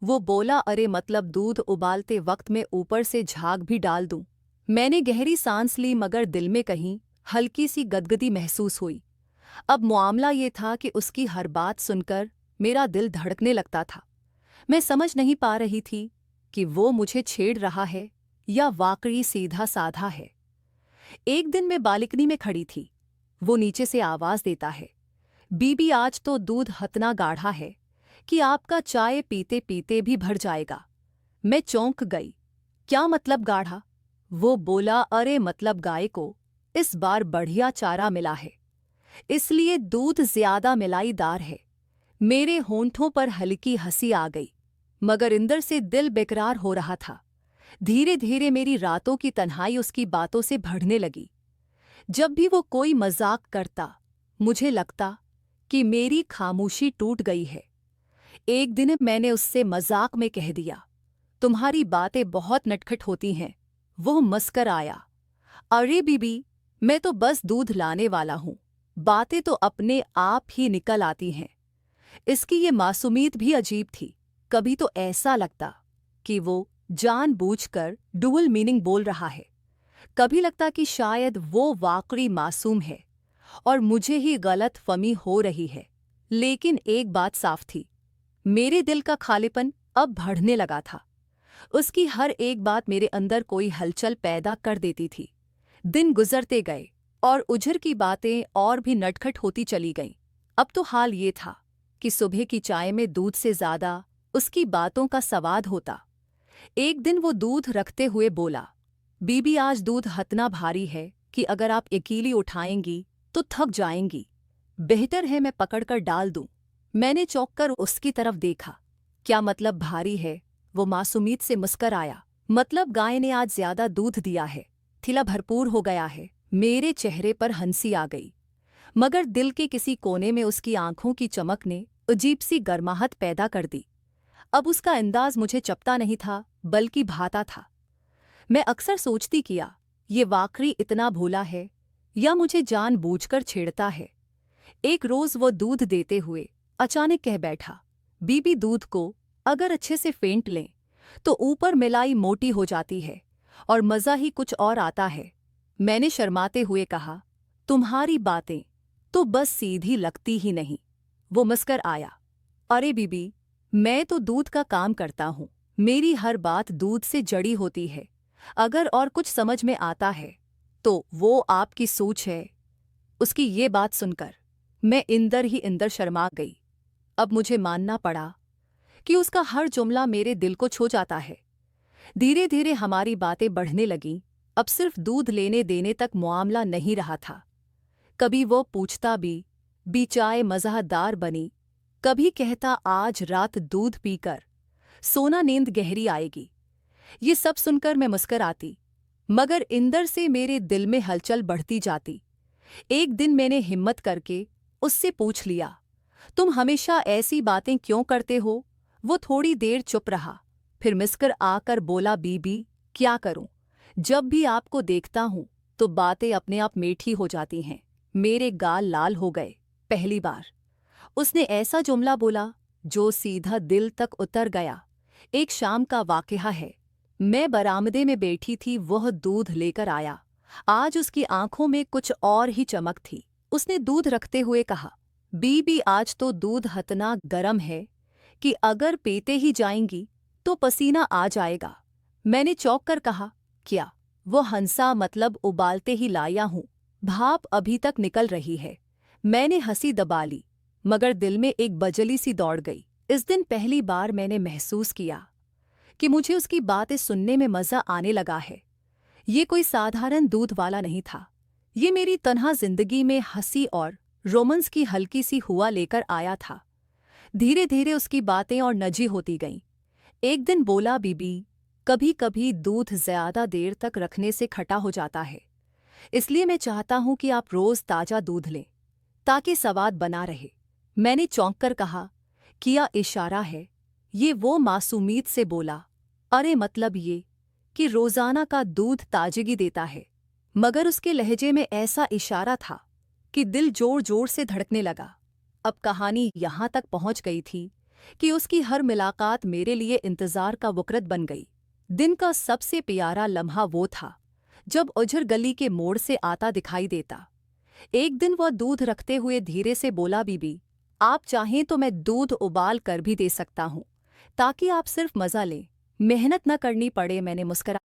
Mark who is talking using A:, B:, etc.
A: वो बोला, अरे मतलब दूध उबालते वक्त मैं ऊपर से झाग भी डाल दूं। मैंने गहरी सांस ली मगर दिल में कहीं हल्की सी गदगदी महसूस हुई। अब मामला ये था कि उसकी हर बात सुनकर मेरा दिल धड़कने लगता था। मैं समझ नहीं पा रही थी कि वो मुझे छेड़ रहा है या वाकई सीधा साधा है। एक दिन मैं बालकनी में खड़ी थी। वो नीचे से आवाज देता है, बीबी आज तो दूध हतना गाढ़ा है कि आपका चाय पीते पीते भी भर जाएगा। मैं चौंक गई। क्या मतलब गाढ़ा? वो बोला, अरे मतलब गाय को इस बार बढ़िया चारा मिला है, इसलिए दूध ज्यादा मिलाईदार है। मेरे होंठों पर हल्की हंसी आ गई, मगर अंदर से दिल बेकरार हो रहा था। धीरे धीरे मेरी रातों की तन्हाई उसकी बातों से बढ़ने लगी। जब भी वो कोई मजाक करता, मुझे लगता कि मेरी खामोशी टूट गई है। एक दिन मैंने उससे मजाक में कह दिया, तुम्हारी बातें बहुत नटखट होती हैं। वो मुस्कुर आया, अरे बीबी, मैं तो बस दूध लाने वाला हूं, बातें तो अपने आप ही निकल आती हैं। इसकी ये मासूमियत भी अजीब थी। कभी तो ऐसा लगता कि वो जानबूझकर डुअल मीनिंग बोल रहा है, कभी लगता कि शायद वो वाकई मासूम है और मुझे ही गलत फहमी हो रही है। लेकिन एक बात साफ थी, मेरे दिल का खालीपन अब बढ़ने लगा था। उसकी हर एक बात मेरे अंदर कोई हलचल पैदा कर देती थी। दिन गुजरते गए और उजर की बातें और भी नटखट होती चली गईं। अब तो हाल ये था कि सुबह की चाय में दूध से ज्यादा उसकी बातों का स्वाद होता। एक दिन वो दूध रखते हुए बोला, बीबी आज दूध हतना भारी है कि अगर आप अकेली उठाएंगी तो थक जाएंगी। बेहतर है मैं पकड़कर डाल दूं। मैंने चौंक कर उसकी तरफ देखा। क्या मतलब भारी है? वो मासूमियत से मुस्कुर आया, मतलब गाय ने आज ज्यादा दूध दिया है, थैला भरपूर हो गया है। मेरे चेहरे पर हंसी आ गई, मगर दिल के किसी कोने में उसकी आंखों की चमक ने अजीब सी गर्माहट पैदा कर दी। अब उसका अंदाज मुझे चपता नहीं था बल्कि भाता था। मैं अक्सर सोचती किया, ये वाकई इतना भोला है या मुझे जानबूझकर छेड़ता है। एक रोज वो दूध देते हुए अचानक कह बैठा, बीबी दूध को अगर अच्छे से फेंट लें तो ऊपर मिलाई मोटी हो जाती है और मज़ा ही कुछ और आता है। मैंने शर्माते हुए कहा, तुम्हारी बातें तो बस सीधी लगती ही नहीं। वो मुस्कुर आया, अरे बीबी, मैं तो दूध का काम करता हूँ, मेरी हर बात दूध से जड़ी होती है। अगर और कुछ समझ में आता है तो वो आपकी सोच है। उसकी ये बात सुनकर मैं इंदर ही इंदर शर्मा गई। अब मुझे मानना पड़ा कि उसका हर जुमला मेरे दिल को छू जाता है। धीरे धीरे हमारी बातें बढ़ने लगीं। अब सिर्फ दूध लेने देने तक मामला नहीं रहा था। कभी वो पूछता भी चाय मज़ेदार बनी, कभी कहता आज रात दूध पीकर सोना नींद गहरी आएगी। ये सब सुनकर मैं मुस्कुराती, मगर इंदर से मेरे दिल में हलचल बढ़ती जाती। एक दिन मैंने हिम्मत करके उससे पूछ लिया, तुम हमेशा ऐसी बातें क्यों करते हो? वो थोड़ी देर चुप रहा, फिर मुस्कुर आकर बोला, बीबी क्या करूं, जब भी आपको देखता हूं तो बातें अपने आप मीठी हो जाती हैं। मेरे गाल लाल हो गए। पहली बार उसने ऐसा जुमला बोला जो सीधा दिल तक उतर गया। एक शाम का वाकया है। मैं बरामदे में बैठी थी, वह दूध लेकर आया। आज उसकी आंखों में कुछ और ही चमक थी। उसने दूध रखते हुए कहा, बीबी आज तो दूध हतना गरम है कि अगर पीते ही जाएंगी तो पसीना आ जाएगा। मैंने चौंक कर कहा, क्या? वो हंसा, मतलब उबालते ही लाया हूं, भाप अभी तक निकल रही है। मैंने हंसी दबा ली, मगर दिल में एक बजली सी दौड़ गई। इस दिन पहली बार मैंने महसूस किया कि मुझे उसकी बातें सुनने में मज़ा आने लगा है। ये कोई साधारण दूध वाला नहीं था, ये मेरी तन्हा जिंदगी में हंसी और रोमांस की हल्की सी हुआ लेकर आया था। धीरे धीरे उसकी बातें और नजी होती गईं। एक दिन बोला, बीबी कभी कभी दूध ज्यादा देर तक रखने से खट्टा हो जाता है, इसलिए मैं चाहता हूं कि आप रोज ताजा दूध लें ताकि स्वाद बना रहे। मैंने चौंक कर कहा, किया इशारा है? ये वो मासूमियत से बोला, अरे मतलब ये कि रोजाना का दूध ताजगी देता है। मगर उसके लहजे में ऐसा इशारा था कि दिल जोर जोर से धड़कने लगा। अब कहानी यहाँ तक पहुँच गई थी कि उसकी हर मुलाकात मेरे लिए इंतजार का वक़्त बन गई। दिन का सबसे प्यारा लम्हा वो था जब उजर गली के मोड़ से आता दिखाई देता। एक दिन वह दूध रखते हुए धीरे से बोला, बीबी, आप चाहें तो मैं दूध उबाल कर भी दे सकता हूँ, ताकि आप सिर्फ मज़ा लें, मेहनत न करनी पड़े। मैंने मुस्करा